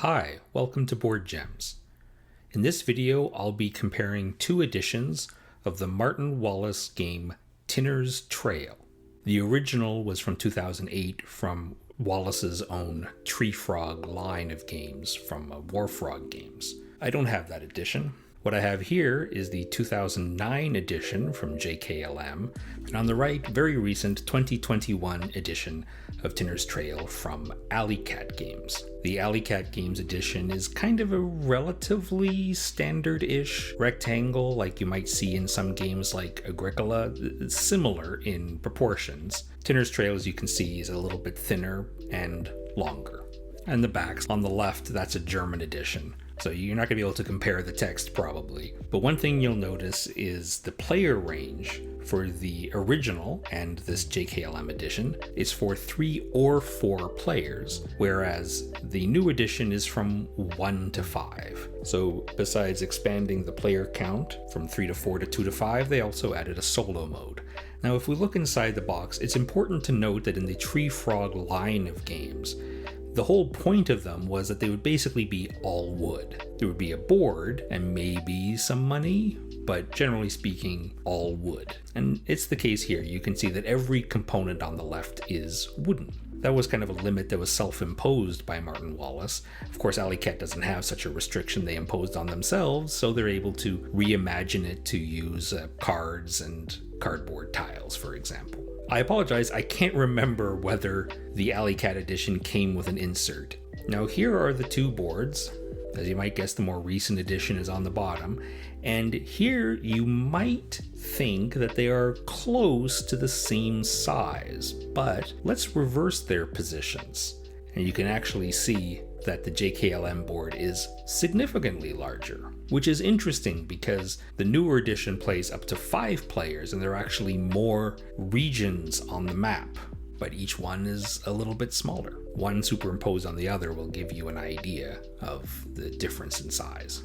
Hi, welcome to Board Gems. In this video, I'll be comparing two editions of the Martin Wallace game Tinner's Trail. The original was from 2008 from Wallace's own Tree Frog line of games from War Frog Games. I don't have that edition. What I have here is the 2009 edition from JKLM, and on the right, very recent 2021 edition of Tinner's Trail from Alley Cat Games. The Alley Cat Games edition is kind of a relatively standard-ish rectangle like you might see in some games like Agricola. It's similar in proportions. Tinner's Trail, as you can see, is a little bit thinner and longer. And the backs on the left, that's a German edition. So you're not going to be able to compare the text probably. But one thing you'll notice is the player range for the original and this JKLM edition is for 3 or 4 players, whereas the new edition is from 1 to 5. So besides expanding the player count from 3 to 4 to 2 to 5, they also added a solo mode. Now if we look inside the box, it's important to note that in the Tree Frog line of games, the whole point of them was that they would basically be all wood. There would be a board and maybe some money, but generally speaking, all wood. And it's the case here. You can see that every component on the left is wooden. That was kind of a limit that was self-imposed by Martin Wallace. Of course, Alley Cat doesn't have such a restriction they imposed on themselves, so they're able to reimagine it to use cards and cardboard tiles, for example. I apologize, I can't remember whether the Alley Cat edition came with an insert. Now here are the two boards. As you might guess, the more recent edition is on the bottom. And here you might think that they are close to the same size, but let's reverse their positions. And you can actually see that the JKLM board is significantly larger, which is interesting because the newer edition plays up to 5 players and there are actually more regions on the map, but each one is a little bit smaller. One superimposed on the other will give you an idea of the difference in size.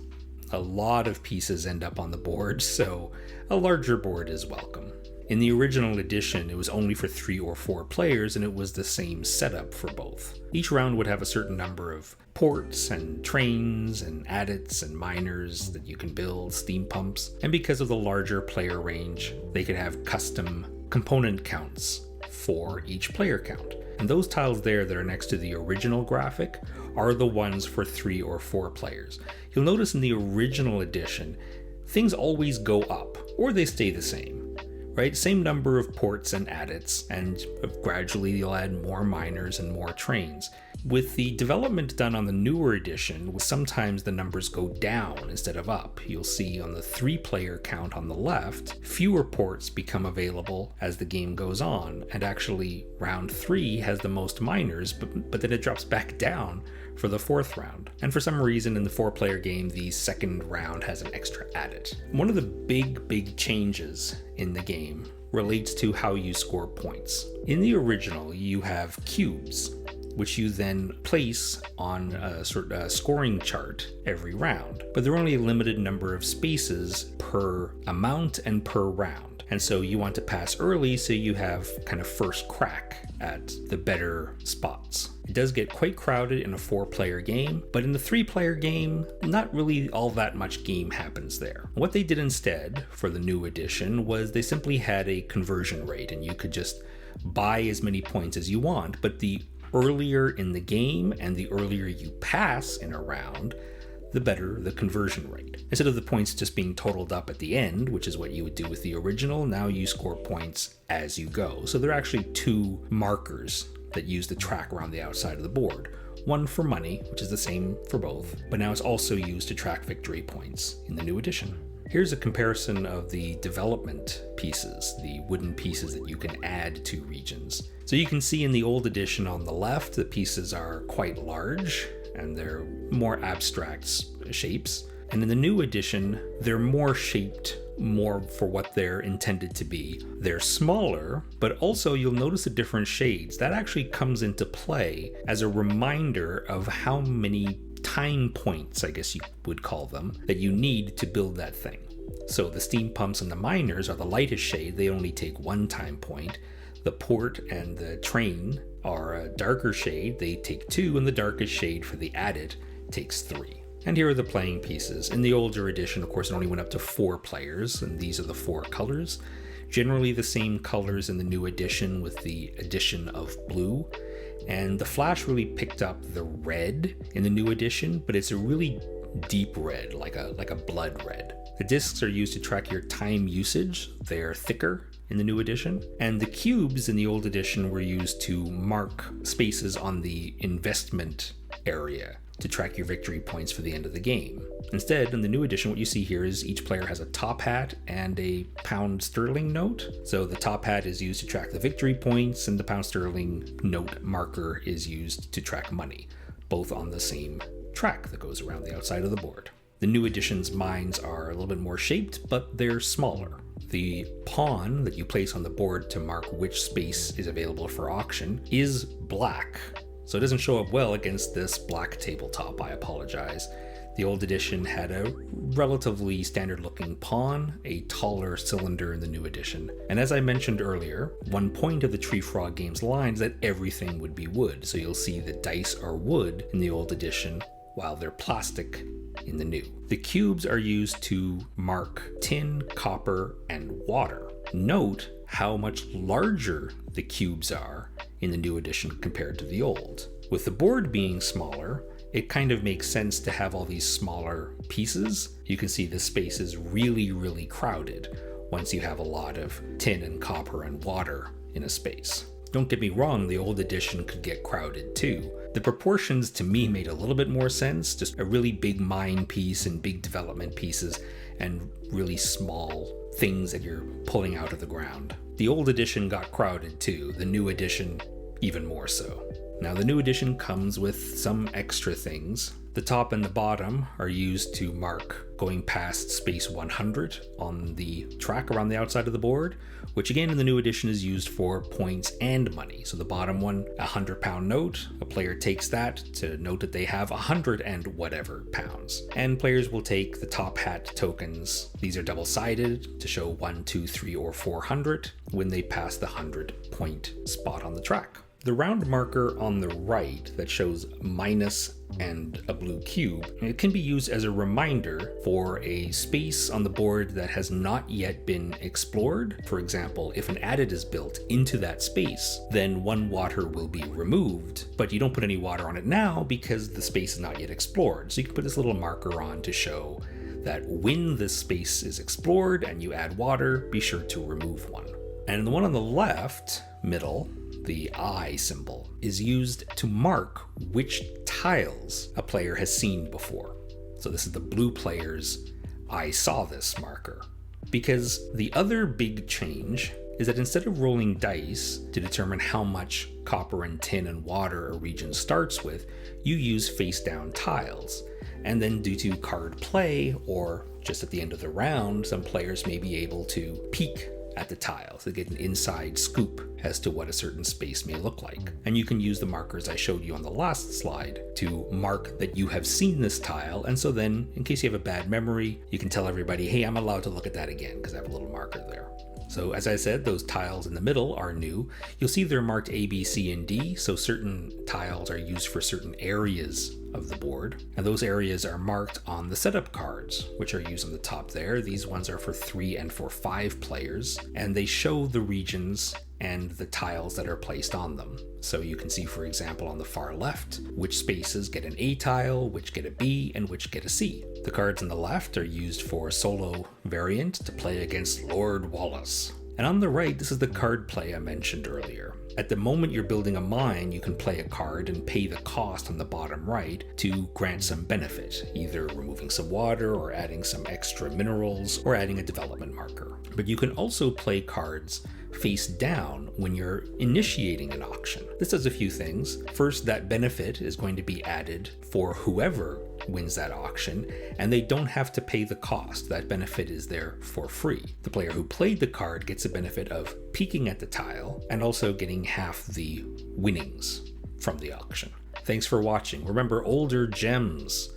A lot of pieces end up on the board, so a larger board is welcome. In the original edition, it was only for 3 or 4 players, and it was the same setup for both. Each round would have a certain number of ports and trains and adits and miners that you can build, steam pumps, and because of the larger player range, they could have custom component counts for each player count. And those tiles there that are next to the original graphic are the ones for 3 or 4 players. You'll notice in the original edition, things always go up, or they stay the same. Right? Same number of ports and adits, and gradually you'll add more miners and more trains. With the development done on the newer edition, sometimes the numbers go down instead of up. You'll see on the 3-player count on the left, fewer ports become available as the game goes on, and actually round 3 has the most miners, but then it drops back down for the 4th round. And for some reason in the 4-player game, the 2nd round has an extra adit. One of the big changes in the game relates to how you score points. In the original, you have cubes, which you then place on a sort of scoring chart every round. But there are only a limited number of spaces per amount and per round. And so you want to pass early so you have kind of first crack at the better spots. It does get quite crowded in a 4-player game, but in the 3-player game, not really all that much game happens there. What they did instead for the new edition was they simply had a conversion rate, and you could just buy as many points as you want, but the earlier in the game and the earlier you pass in a round, the better the conversion rate. Instead of the points just being totaled up at the end, which is what you would do with the original, now you score points as you go. So there are actually 2 markers that use the track around the outside of the board. One for money, which is the same for both, but now it's also used to track victory points in the new edition. Here's a comparison of the development pieces, the wooden pieces that you can add to regions. So you can see in the old edition on the left, the pieces are quite large and they're more abstract shapes. And in the new edition, they're more shaped more for what they're intended to be. They're smaller, but also you'll notice the different shades. That actually comes into play as a reminder of how many time points, I guess you would call them, that you need to build that thing. So the steam pumps and the miners are the lightest shade. They only take 1 time point. The port and the train are a darker shade. They take 2, and the darkest shade for the adit takes 3. And here are the playing pieces. In the older edition, of course, it only went up to 4 players, and these are the 4 colors. Generally the same colors in the new edition with the addition of blue. And the Flash really picked up the red in the new edition, but it's a really deep red, like a blood red. The discs are used to track your time usage. They're thicker in the new edition. And the cubes in the old edition were used to mark spaces on the investment area to track your victory points for the end of the game. Instead, in the new edition, what you see here is each player has a top hat and a pound sterling note. So the top hat is used to track the victory points, and the pound sterling note marker is used to track money, both on the same track that goes around the outside of the board. The new edition's mines are a little bit more shaped, but they're smaller. The pawn that you place on the board to mark which space is available for auction is black, so it doesn't show up well against this black tabletop. I apologize. The old edition had a relatively standard looking pawn, a taller cylinder in the new edition. And as I mentioned earlier, one point of the Tree Frog game's line is that everything would be wood. So you'll see the dice are wood in the old edition, while they're plastic in the new. The cubes are used to mark tin, copper, and water. Note how much larger the cubes are in the new edition compared to the old. With the board being smaller, it kind of makes sense to have all these smaller pieces. You can see the space is really, really crowded once you have a lot of tin and copper and water in a space. Don't get me wrong, the old edition could get crowded too. The proportions to me made a little bit more sense, just a really big mine piece and big development pieces and really small things that you're pulling out of the ground. The old edition got crowded too, the new edition even more so. Now the new edition comes with some extra things. The top and the bottom are used to mark going past space 100 on the track around the outside of the board, which again in the new edition is used for points and money. So the bottom one, a £100 note, a player takes that to note that they have 100 and whatever pounds. And players will take the top hat tokens. These are double-sided to show 1, 2, 3, or 400 when they pass the 100-point spot on the track. The round marker on the right that shows minus and a blue cube, it can be used as a reminder for a space on the board that has not yet been explored. For example, if an adit is built into that space, then 1 water will be removed, but you don't put any water on it now because the space is not yet explored. So you can put this little marker on to show that when this space is explored and you add water, be sure to remove 1. And the one on the left, middle, the eye symbol, is used to mark which tiles a player has seen before. So this is the blue player's I saw this marker. Because the other big change is that instead of rolling dice to determine how much copper and tin and water a region starts with, you use face down tiles. And then due to card play, or just at the end of the round, some players may be able to peek at the tiles to get an inside scoop as to what a certain space may look like. And you can use the markers I showed you on the last slide to mark that you have seen this tile, and so then in case you have a bad memory, you can tell everybody, hey, I'm allowed to look at that again because I have a little marker there. So as I said, those tiles in the middle are new. You'll see they're marked A, B, C, and D, so certain tiles are used for certain areas of the board, and those areas are marked on the setup cards, which are used on the top there. These ones are for 3 and for 5 players, and they show the regions and the tiles that are placed on them. So you can see, for example, on the far left, which spaces get an A tile, which get a B, and which get a C. The cards on the left are used for solo variant to play against Lord Wallace. And on the right, this is the card play I mentioned earlier. At the moment you're building a mine, you can play a card and pay the cost on the bottom right to grant some benefit, either removing some water or adding some extra minerals or adding a development marker. But you can also play cards face down when you're initiating an auction. This does a few things. First, that benefit is going to be added for whoever wins that auction, and they don't have to pay the cost. That benefit is there for free. The player who played the card gets a benefit of peeking at the tile and also getting half the winnings from the auction. Thanks for watching. Remember, older gems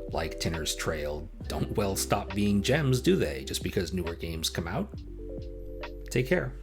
like Tinner's Trail don't well stop being gems, do they? Just because newer games come out? Take care.